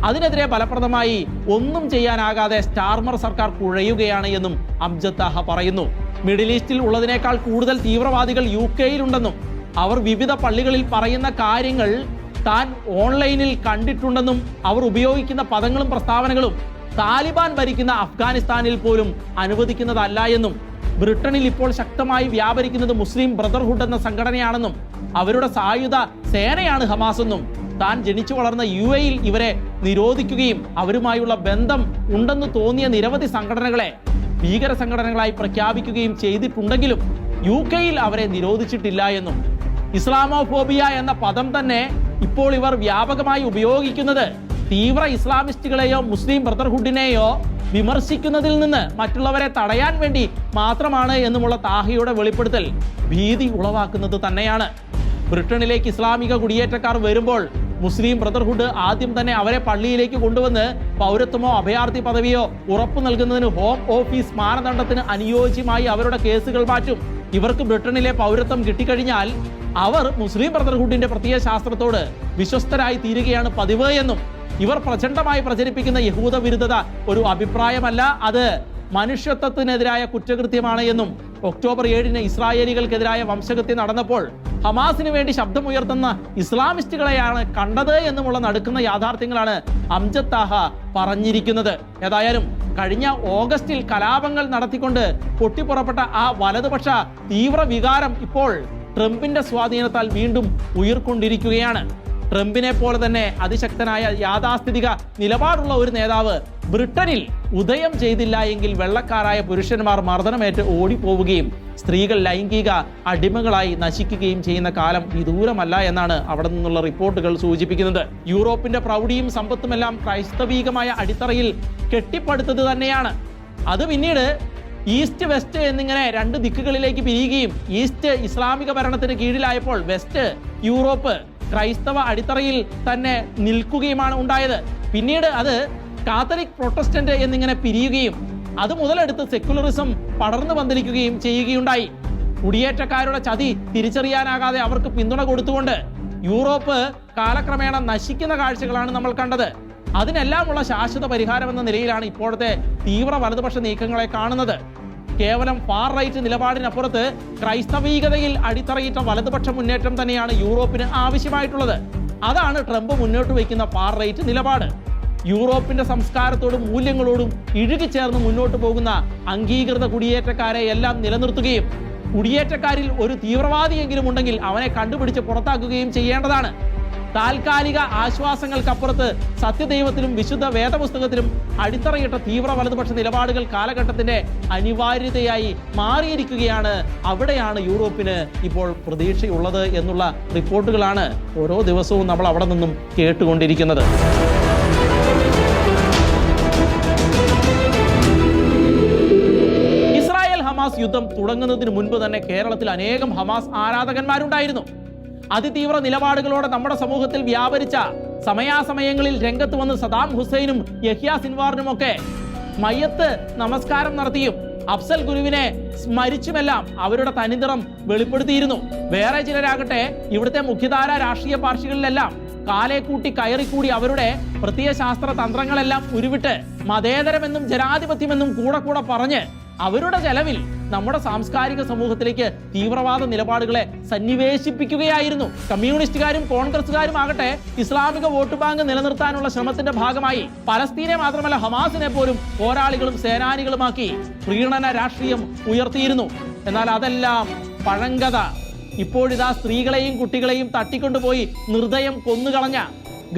അതിനെതിരെ ഫലപ്രദമായി ഒന്നും ചെയ്യാനാകാതെ സ്റ്റാർമർ സർക്കാർ കുഴയുകയാണ് എന്നും അംജദ് താഹ പറയുന്നു. മിഡിൽ ഈസ്റ്റിൽ ഉള്ളതിനേക്കാൾ കൂടുതൽ തീവ്രവാദികൾ UK-യിലുണ്ടെന്നും അവർ വിവിധ പള്ളികളിൽ പറയുന്ന കാര്യങ്ങൾ താൻ ഓൺലൈനിൽ കണ്ടിട്ടുണ്ടെന്നും അവർ ഉപയോഗിക്കുന്ന പദങ്ങളും പ്രസ്താവനകളും താലിബാൻ ഭരിക്കുന്ന അഫ്ഗാനിസ്ഥാനിൽ പോലും അനുവദിക്കുന്നതല്ല എന്നും ബ്രിട്ടനിൽ ഇപ്പോൾ ശക്തമായി വ്യാപരിക്കുന്നത് മുസ്ലിം ബ്രദർഹുഡ് എന്ന സംഘടനയാണെന്നും അവരുടെ സായുധ സേനയാണ് ഹമാസ് എന്നും താൻ ജനിച്ചു വളർന്ന UAE-യിൽ ഇവരെ നിരോധിക്കുകയും അവരുമായുള്ള ബന്ധം ഉണ്ടെന്ന് തോന്നിയ നിരവധി സംഘടനകളെ ഭീകര സംഘടനകളായി പ്രഖ്യാപിക്കുകയും ചെയ്തിട്ടുണ്ടെങ്കിലും UK-യിൽ അവരെ നിരോധിച്ചിട്ടില്ല എന്നും ഇസ്ലാമോഫോബിയ എന്ന പദം തന്നെ ഇപ്പോൾ ഇവർ വ്യാപകമായി ഉപയോഗിക്കുന്നത് തീവ്ര ഇസ്ലാമിസ്റ്റുകളെയോ മുസ്ലിം ബ്രദർഹുഡിനെയോ വിമർശിക്കുന്നതിൽ നിന്ന് മറ്റുള്ളവരെ തടയാൻ വേണ്ടി മാത്രമാണ് എന്നുമുള്ള താഹയുടെ വെളിപ്പെടുത്തൽ ഭീതി ഉളവാക്കുന്നത് തന്നെയാണ്. ബ്രിട്ടനിലേക്ക് ഇസ്ലാമിക കുടിയേറ്റക്കാർ വരുമ്പോൾ മുസ്ലിം ബ്രദർഹുഡ് ആദ്യം തന്നെ അവരെ പള്ളിയിലേക്ക് കൊണ്ടുവന്ന് പൗരത്വമോ അഭയാർത്ഥി പദവിയോ ഉറപ്പു നൽകുന്നതിന് ഹോം ഓഫീസ് മാനദണ്ഡത്തിന് അനുയോജ്യമായി അവരുടെ കേസുകൾ മാറ്റും. ഇവർക്ക് ബ്രിട്ടനിലെ പൗരത്വം കിട്ടിക്കഴിഞ്ഞാൽ അവർ മുസ്ലിം ബ്രദർഹുഡിന്റെ പ്രത്യയ ശാസ്ത്രത്തോട് വിശ്വസ്തരായി തീരുകയാണ് പതിവ് എന്നും ഇവർ പ്രചണ്ഡമായി പ്രചരിപ്പിക്കുന്ന യഹൂദ വിരുദ്ധത ഒരു അഭിപ്രായമല്ല, അത് മനുഷ്യത്വത്തിനെതിരായ കുറ്റകൃത്യമാണ് എന്നും ഒക്ടോബർ 7-ന് ഇസ്രായേലികൾക്കെതിരായ വംശഹത്യ നടന്നപ്പോൾ ഹമാസിന് വേണ്ടി ശബ്ദമുയർത്തുന്ന ഇസ്ലാമിസ്റ്റുകളെയാണ് കണ്ടത് എന്നുമുള്ള നടുക്കുന്ന യാഥാർത്ഥ്യങ്ങളാണ് അംജദ് താഹ പറഞ്ഞിരിക്കുന്നത്. ഏതായാലും കഴിഞ്ഞ ഓഗസ്റ്റിൽ കലാപങ്ങൾ നടത്തിക്കൊണ്ട് പൊട്ടിപ്പുറപ്പെട്ട ആ വലതുപക്ഷ തീവ്ര വികാരം ഇപ്പോൾ ട്രംപിന്റെ സ്വാധീനത്താൽ വീണ്ടും ഉയർക്കൊണ്ടിരിക്കുകയാണ്. ട്രംപിനെ പോലെ തന്നെ അതിശക്തനായ യാഥാസ്ഥിതിക നിലപാടുള്ള ഒരു നേതാവ് ബ്രിട്ടനിൽ ഉദയം ചെയ്തില്ല എങ്കിൽ വെള്ളക്കാരായ പുരുഷന്മാർ മർദ്ദനമേറ്റ് ഓടിപ്പോവുകയും സ്ത്രീകൾ ലൈംഗിക അടിമകളായി നശിക്കുകയും ചെയ്യുന്ന കാലം വിദൂരമല്ല എന്നാണ് അവിടെ നിന്നുള്ള റിപ്പോർട്ടുകൾ സൂചിപ്പിക്കുന്നത്. യൂറോപ്പിന്റെ പ്രൗഢിയും സമ്പത്തുമെല്ലാം ക്രൈസ്തവീകമായ അടിത്തറയിൽ കെട്ടിപ്പടുത്തത് തന്നെയാണ്. അത് പിന്നീട് ഈസ്റ്റ് വെസ്റ്റ് എന്നിങ്ങനെ രണ്ട് ദിക്കുകളിലേക്ക് പിരിയുകയും ഈസ്റ്റ് ഇസ്ലാമിക ഭരണത്തിന് കീഴിലായപ്പോൾ വെസ്റ്റ് യൂറോപ്പ് ക്രൈസ്തവ അടിത്തറയിൽ തന്നെ നിൽക്കുകയുമാണ് ഉണ്ടായത്. പിന്നീട് അത് കാത്തലിക് പ്രൊട്ടസ്റ്റന്റ് എന്നിങ്ങനെ പിരിയുകയും അത് മുതലെടുത്ത് സെക്യുലറിസം പടർന്നു പന്തലിക്കുകയും ചെയ്യുകയുണ്ടായി. കുടിയേറ്റക്കാരുടെ ചതി തിരിച്ചറിയാനാകാതെ അവർക്ക് പിന്തുണ കൊടുത്തുകൊണ്ട് യൂറോപ്പ് കാലക്രമേണ നശിക്കുന്ന കാഴ്ചകളാണ് നമ്മൾ കണ്ടത്. അതിനെല്ലാമുള്ള ശാശ്വത പരിഹാരം എന്ന നിലയിലാണ് ഇപ്പോഴത്തെ തീവ്ര വലതുപക്ഷ നീക്കങ്ങളെ കാണുന്നത്. കേവലം ഫാർ റൈറ്റ് നിലപാടിനപ്പുറത്ത് ക്രൈസ്തവീകതയിൽ അടിത്തറയിട്ട വലതുപക്ഷ മുന്നേറ്റം തന്നെയാണ് യൂറോപ്പിന് ആവശ്യമായിട്ടുള്ളത്. അതാണ് ട്രംപ് മുന്നോട്ട് വയ്ക്കുന്ന ഫാർ റൈറ്റ് നിലപാട്. യൂറോപ്പിന്റെ സംസ്കാരത്തോടും മൂല്യങ്ങളോടും ഇഴുകിച്ചേർന്ന് മുന്നോട്ട് പോകുന്ന അംഗീകൃത കുടിയേറ്റക്കാരെ എല്ലാം നിലനിർത്തുകയും കുടിയേറ്റക്കാരിൽ ഒരു തീവ്രവാദിയെങ്കിലും ഉണ്ടെങ്കിൽ അവനെ കണ്ടുപിടിച്ച് പുറത്താക്കുകയും ചെയ്യേണ്ടതാണ്. താൽക്കാലിക ആശ്വാസങ്ങൾക്കപ്പുറത്ത് സത്യദൈവത്തിലും വിശുദ്ധ വേദപുസ്തകത്തിലും അടിത്തറയിട്ട തീവ്ര വലതുപക്ഷ നിലപാടുകൾ കാലഘട്ടത്തിന്റെ അനിവാര്യതയായി മാറിയിരിക്കുകയാണ്. അവിടെയാണ് യൂറോപ്പിന് ഇപ്പോൾ പ്രതീക്ഷയുള്ളത് എന്നുള്ള റിപ്പോർട്ടുകളാണ് ഓരോ ദിവസവും നമ്മൾ അവിടെ നിന്നും കേട്ടുകൊണ്ടിരിക്കുന്നത്. ഇസ്രായേൽ ഹമാസ് യുദ്ധം തുടങ്ങുന്നതിന് മുൻപ് തന്നെ കേരളത്തിൽ അനേകം ഹമാസ് ആരാധകന്മാരുണ്ടായിരുന്നു. അതിതീവ്ര നിലപാടുകളോടെ നമ്മുടെ സമൂഹത്തിൽ വ്യാപരിച്ച സമയാസമയങ്ങളിൽ രംഗത്ത് വന്ന് സദാം ഹുസൈനും യഹ്യ സിൻവാറിനുമൊക്കെ മയ്യത്ത് നമസ്കാരം നടത്തിയും അഫ്സൽ ഗുരുവിനെ സ്മരിച്ചുമെല്ലാം അവരുടെ തനിനിറം വെളിപ്പെടുത്തിയിരുന്നു. വേറെ ചിലരാകട്ടെ ഇവിടുത്തെ മുഖ്യധാര രാഷ്ട്രീയ പാർട്ടികളിലെല്ലാം കാലേക്കൂട്ടി കയറിക്കൂടി അവരുടെ പ്രത്യയശാസ്ത്ര തന്ത്രങ്ങളെല്ലാം ഉരുവിട്ട് മതേതരമെന്നും ജനാധിപത്യമെന്നും കൂടെ പറഞ്ഞ് അവരുടെ ചെലവിൽ നമ്മുടെ സാംസ്കാരിക സമൂഹത്തിലേക്ക് തീവ്രവാദ നിലപാടുകളെ സന്നിവേശിപ്പിക്കുകയായിരുന്നു. കമ്മ്യൂണിസ്റ്റുകാരും കോൺഗ്രസുകാരും ആകട്ടെ ഇസ്ലാമിക വോട്ട് ബാങ്ക് നിലനിർത്താനുള്ള ശ്രമത്തിന്റെ ഭാഗമായി പലസ്തീനെ മാത്രമല്ല ഹമാസിനെ പോലും പോരാളികളും സേനാനികളുമാക്കി പ്രീണന രാഷ്ട്രീയം ഉയർത്തിയിരുന്നു. എന്നാൽ അതെല്ലാം പഴങ്കഥ. ഇപ്പോഴിതാ സ്ത്രീകളെയും കുട്ടികളെയും തട്ടിക്കൊണ്ടുപോയി നിർദ്ദയം കൊന്നുകളഞ്ഞ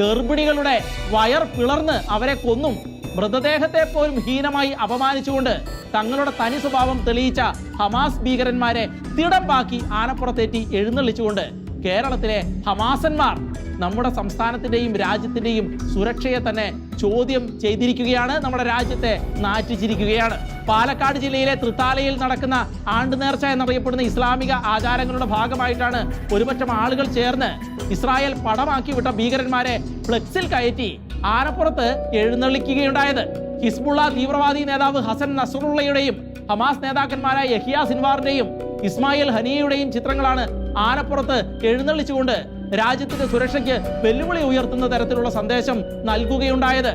ഗർഭിണികളുടെ വയർ പിളർന്ന് അവരെ കൊന്നും മൃതദേഹത്തെ പോലും ഹീനമായി അപമാനിച്ചുകൊണ്ട് തങ്ങളുടെ തനി സ്വഭാവം തെളിയിച്ച ഹമാസ് ഭീകരന്മാരെ തിടമ്പാക്കി ആനപ്പുറത്തേറ്റി എഴുന്നള്ളിച്ചുകൊണ്ട് കേരളത്തിലെ ഹമാസന്മാർ നമ്മുടെ സംസ്ഥാനത്തിന്റെയും രാജ്യത്തിന്റെയും സുരക്ഷയെ തന്നെ ചോദ്യം ചെയ്തിരിക്കുകയാണ്. നമ്മുടെ രാജ്യത്തെ നാറ്റിച്ചിരിക്കുകയാണ്. പാലക്കാട് ജില്ലയിലെ തൃത്താലയിൽ നടക്കുന്ന ആണ്ടുനേർച്ച എന്നറിയപ്പെടുന്ന ഇസ്ലാമിക ആചാരങ്ങളുടെ ഭാഗമായിട്ടാണ് ഒരുപറ്റം ആളുകൾ ചേർന്ന് ഇസ്രായേൽ പടമാക്കി വിട്ട ഭീകരന്മാരെ ഫ്ലെക്സിൽ കയറ്റി ആനപ്പുറത്ത് എഴുന്നള്ളിക്കുകയുണ്ടായത്. ഹിസ്ബുള്ള തീവ്രവാദി നേതാവ് ഹസൻ നസ്റുള്ളയുടെയും ഹമാസ് നേതാക്കന്മാരായ യഹിയ സിൻവാറിന്റെയും ഇസ്മായിൽ ഹനിയയുടെയും ചിത്രങ്ങളാണ് ആനപ്പുറത്ത് എഴുന്നള്ളിച്ചുകൊണ്ട് രാജ്യത്തിന്റെ സുരക്ഷയ്ക്ക് വെല്ലുവിളി ഉയർത്തുന്ന തരത്തിലുള്ള സന്ദേശം നൽകുകയുണ്ടായത്.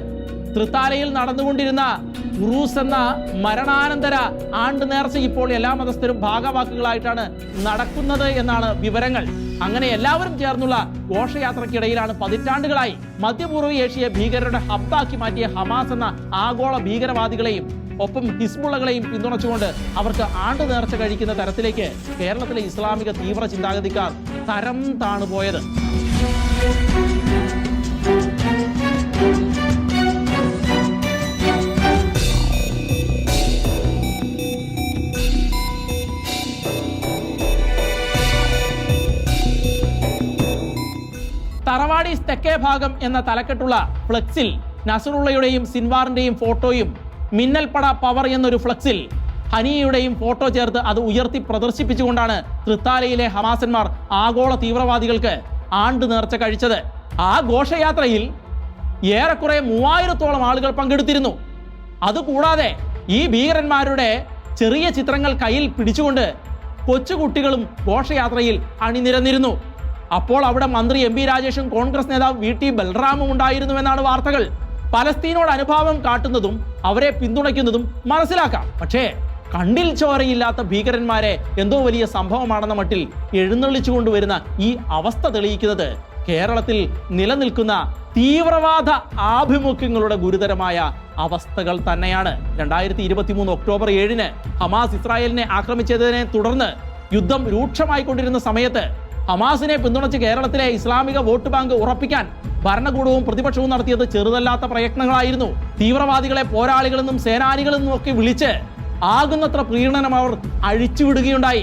തൃത്താലയിൽ നടന്നുകൊണ്ടിരുന്ന ഉറൂസ് എന്ന മരണാനന്തര ആണ്ട് നേർച്ച ഇപ്പോൾ എല്ലാ മതസ്ഥരും ഭാഗവാക്കുകളായിട്ടാണ് നടക്കുന്നത് എന്നാണ് വിവരങ്ങൾ. അങ്ങനെ എല്ലാവരും ചേർന്നുള്ള ഘോഷയാത്രയ്ക്കിടയിലാണ് പതിറ്റാണ്ടുകളായി മധ്യപൂർവ്വ ഏഷ്യയെ ഭീകരരുടെ ഹബ്ബാക്കി മാറ്റിയ ഹമാസ് എന്ന ആഗോള ഭീകരവാദികളെയും ഒപ്പം ഹിസ്ബുള്ളകളെയും പിന്തുണച്ചുകൊണ്ട് അവർക്ക് ആണ്ട് നേർച്ച കഴിക്കുന്ന തരത്തിലേക്ക് കേരളത്തിലെ ഇസ്ലാമിക തീവ്ര ചിന്താഗതിക്കാർ തരം താണുപോയത്. തറവാടീസ് തെക്കേ ഭാഗം എന്ന തലക്കെട്ടുള്ള ഫ്ലെക്സിൽ നസറുള്ളയുടെയും സിൻവാറിന്റെയും ഫോട്ടോയും മിന്നൽപ്പട പവർ എന്നൊരു ഫ്ലെക്സിൽ ഹനിയയുടെയും ഫോട്ടോ ചേർത്ത് അത് ഉയർത്തി പ്രദർശിപ്പിച്ചുകൊണ്ടാണ് തൃത്താലയിലെ ഹമാസന്മാർ ആഗോള തീവ്രവാദികൾക്ക് ആണ്ട് നേർച്ച കഴിച്ചത്. ആ ഘോഷയാത്രയിൽ ഏറെക്കുറെ 3000-ഓളം ആളുകൾ പങ്കെടുത്തിരുന്നു. അതുകൂടാതെ ഈ ഭീകരന്മാരുടെ ചെറിയ ചിത്രങ്ങൾ കയ്യിൽ പിടിച്ചുകൊണ്ട് കൊച്ചുകുട്ടികളും ഘോഷയാത്രയിൽ അണിനിരന്നിരുന്നു. അപ്പോൾ അവിടെ മന്ത്രി എം പി രാജേഷും കോൺഗ്രസ് നേതാവ് VT ബൽറാമും ഉണ്ടായിരുന്നുവെന്നാണ് വാർത്തകൾ. പലസ്തീനോട് അനുഭാവം കാട്ടുന്നതും അവരെ പിന്തുണയ്ക്കുന്നതും മനസ്സിലാക്കാം. പക്ഷേ കണ്ടിൽ ചോരയില്ലാത്ത ഭീകരന്മാരെ എന്തോ വലിയ സംഭവമാണെന്ന മട്ടിൽ എഴുന്നള്ളിച്ചു കൊണ്ടുവരുന്ന ഈ അവസ്ഥ തെളിയിക്കുന്നത് കേരളത്തിൽ നിലനിൽക്കുന്ന തീവ്രവാദ ആഭിമുഖ്യങ്ങളുടെ ഗുരുതരമായ അവസ്ഥകൾ തന്നെയാണ്. 2023 ഒക്ടോബർ 7 ഹമാസ് ഇസ്രായേലിനെ ആക്രമിച്ചതിനെ തുടർന്ന് യുദ്ധം രൂക്ഷമായിക്കൊണ്ടിരുന്ന സമയത്ത് ഹമാസിനെ പിന്തുണച്ച് കേരളത്തിലെ ഇസ്ലാമിക വോട്ട് ബാങ്ക് ഉറപ്പിക്കാൻ ഭരണകൂടവും പ്രതിപക്ഷവും നടത്തിയത് ചെറുതല്ലാത്ത പ്രയത്നങ്ങളായിരുന്നു. തീവ്രവാദികളെ പോരാളികളെന്നും സേനാനികളെന്നും ഒക്കെ വിളിച്ച് ആകുന്നത്ര പ്രീണനം അവർ അഴിച്ചുവിടുകയുണ്ടായി.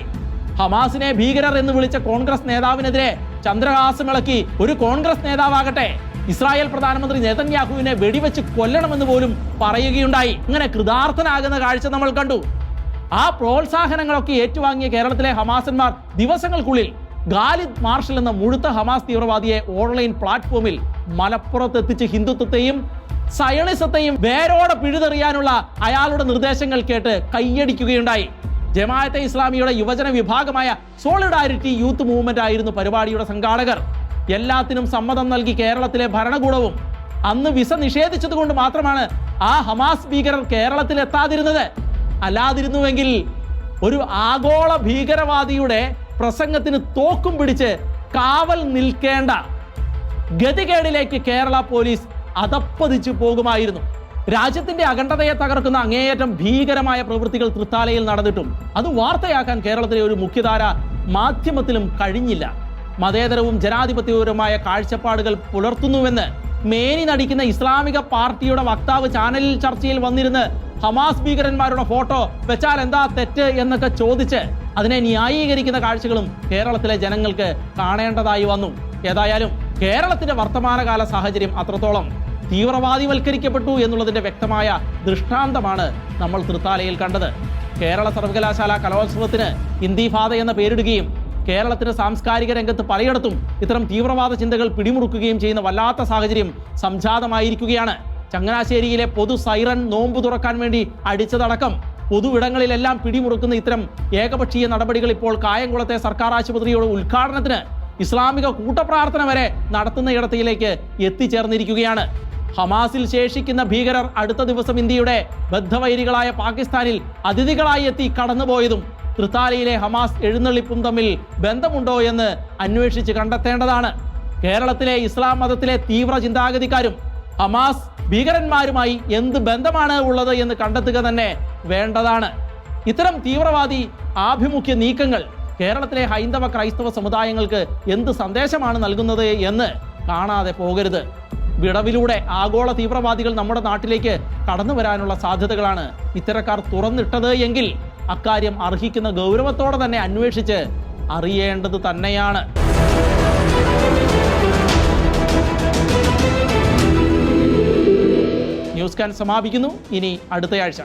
ഹമാസിനെ ഭീകരർ എന്ന് വിളിച്ച കോൺഗ്രസ് നേതാവിനെതിരെ ചന്ദ്രഹാസമിളക്കി ഒരു കോൺഗ്രസ് നേതാവാകട്ടെ ഇസ്രായേൽ പ്രധാനമന്ത്രി നെതന്യാഹുവിനെ വെടിവെച്ച് കൊല്ലണമെന്ന് പോലും പറയുകയുണ്ടായി. ഇങ്ങനെ കൃതാർത്ഥനാകുന്ന കാഴ്ച നമ്മൾ കണ്ടു. ആ പ്രോത്സാഹനങ്ങളൊക്കെ ഏറ്റുവാങ്ങിയ കേരളത്തിലെ ഹമാസന്മാർ ദിവസങ്ങൾക്കുള്ളിൽ ഖാലിദ് മാർഷൽ എന്ന മുഴുത്ത ഹമാസ് തീവ്രവാദിയെ ഓൺലൈൻ പ്ലാറ്റ്ഫോമിൽ മലപ്പുറത്തെത്തിച്ച് ഹിന്ദുത്വത്തെയും സയണിസത്തെയും വേരോടെ പിഴുതെറിയാനുള്ള അയാളുടെ നിർദ്ദേശങ്ങൾ കേട്ട് കൈയടിക്കുകയുണ്ടായി. ജമാഅത്തെ ഇസ്ലാമിയുടെ യുവജന വിഭാഗമായ സോളിഡാരിറ്റി യൂത്ത് മൂവ്മെന്റ് ആയിരുന്നു പരിപാടിയുടെ സംഘാടകർ. എല്ലാത്തിനും സമ്മതം നൽകി കേരളത്തിലെ ഭരണകൂടവും അന്ന് വിസ നിഷേധിച്ചത് കൊണ്ട് മാത്രമാണ് ആ ഹമാസ് ഭീകരർ കേരളത്തിൽ എത്താതിരുന്നത്. അല്ലാതിരുന്നുവെങ്കിൽ ഒരു ആഗോള ഭീകരവാദിയുടെ പ്രസംഗത്തിന് തോക്കും പിടിച്ച് കാവൽ നിൽക്കേണ്ട ഗതികേടിലേക്ക് കേരള പോലീസ് അധപ്പതിച്ചു പോകുമായിരുന്നു. രാജ്യത്തിന്റെ അഖണ്ഡതയെ തകർക്കുന്ന അങ്ങേയറ്റം ഭീകരമായ പ്രവൃത്തികൾ തൃത്താലയിൽ നടന്നിട്ടും അത് വാർത്തയാക്കാൻ കേരളത്തിലെ ഒരു മുഖ്യധാര മാധ്യമത്തിലും കഴിഞ്ഞില്ല. മതേതരവും ജനാധിപത്യപരവുമായ കാഴ്ചപ്പാടുകൾ പുലർത്തുന്നുവെന്ന് മേനി നടിക്കുന്ന ഇസ്ലാമിക പാർട്ടിയുടെ വക്താവ് ചാനലിൽ ചർച്ചയിൽ വന്നിരുന്ന് ഹമാസ് ഭീകരന്മാരുടെ ഫോട്ടോ വെച്ചാൽ എന്താ തെറ്റ് എന്നൊക്കെ ചോദിച്ച് അതിനെ ന്യായീകരിക്കുന്ന കാഴ്ചകളും കേരളത്തിലെ ജനങ്ങൾക്ക് കാണേണ്ടതായി വന്നു. ഏതായാലും കേരളത്തിന്റെ വർത്തമാനകാല സാഹചര്യം അത്രത്തോളം തീവ്രവാദിവൽക്കരിക്കപ്പെട്ടു എന്നുള്ളതിന്റെ വ്യക്തമായ ദൃഷ്ടാന്തമാണ് നമ്മൾ തൃത്താലയിൽ കണ്ടത്. കേരള സർവകലാശാല കലോത്സവത്തിന് ഇന്തിഫാദ എന്ന പേരിടുകയും കേരളത്തിന്റെ സാംസ്കാരിക രംഗത്ത് പലയിടത്തും ഇത്തരം തീവ്രവാദ ചിന്തകൾ പിടിമുറുക്കുകയും ചെയ്യുന്ന വല്ലാത്ത സാഹചര്യം സംജാതമായിരിക്കുകയാണ്. ചങ്ങനാശ്ശേരിയിലെ പൊതു സൈറൻ നോമ്പ് തുറക്കാൻ വേണ്ടി അടിച്ചതടക്കം പൊതുവിടങ്ങളിലെല്ലാം പിടിമുറുക്കുന്ന ഇത്തരം ഏകപക്ഷീയ നടപടികൾ ഇപ്പോൾ കായംകുളത്തെ സർക്കാർ ആശുപത്രിയുടെ ഉദ്ഘാടനത്തിന് ഇസ്ലാമിക കൂട്ടപ്രാർത്ഥന വരെ നടത്തുന്ന ഇടത്തിലേക്ക് എത്തിച്ചേർന്നിരിക്കുകയാണ്. ഹമാസിൽ ശേഷിക്കുന്ന ഭീകരർ അടുത്ത ദിവസം ഇന്ത്യയുടെ ബദ്ധവൈരികളായ പാകിസ്ഥാനിൽ അതിഥികളായി എത്തി കടന്നുപോയതും തൃത്താലയിലെ ഹമാസ് എഴുന്നള്ളിപ്പും തമ്മിൽ ബന്ധമുണ്ടോ എന്ന് അന്വേഷിച്ച് കണ്ടെത്തേണ്ടതാണ്. കേരളത്തിലെ ഇസ്ലാം മതത്തിലെ തീവ്ര ചിന്താഗതിക്കാരും ഹമാസ് ഭീകരന്മാരുമായി എന്ത് ബന്ധമാണ് ഉള്ളത് എന്ന് കണ്ടെത്തുക തന്നെ വേണ്ടതാണ്. ഇത്തരം തീവ്രവാദി ആഭിമുഖ്യ നീക്കങ്ങൾ കേരളത്തിലെ ഹൈന്ദവ ക്രൈസ്തവ സമുദായങ്ങൾക്ക് എന്ത് സന്ദേശമാണ് നൽകുന്നത് എന്ന് കാണാതെ പോകരുത്. വിടവിലൂടെ ആഗോള തീവ്രവാദികൾ നമ്മുടെ നാട്ടിലേക്ക് കടന്നു വരാനുള്ള സാധ്യതകളാണ് ഇത്തരക്കാർ തുറന്നിട്ടത് എങ്കിൽ അക്കാര്യം അർഹിക്കുന്ന ഗൗരവത്തോടെ തന്നെ അന്വേഷിച്ച് അറിയേണ്ടത് തന്നെയാണ്. ന്യൂസ് സ്കാൻ സമാപിക്കുന്നു. ഇനി അടുത്തയാഴ്ച.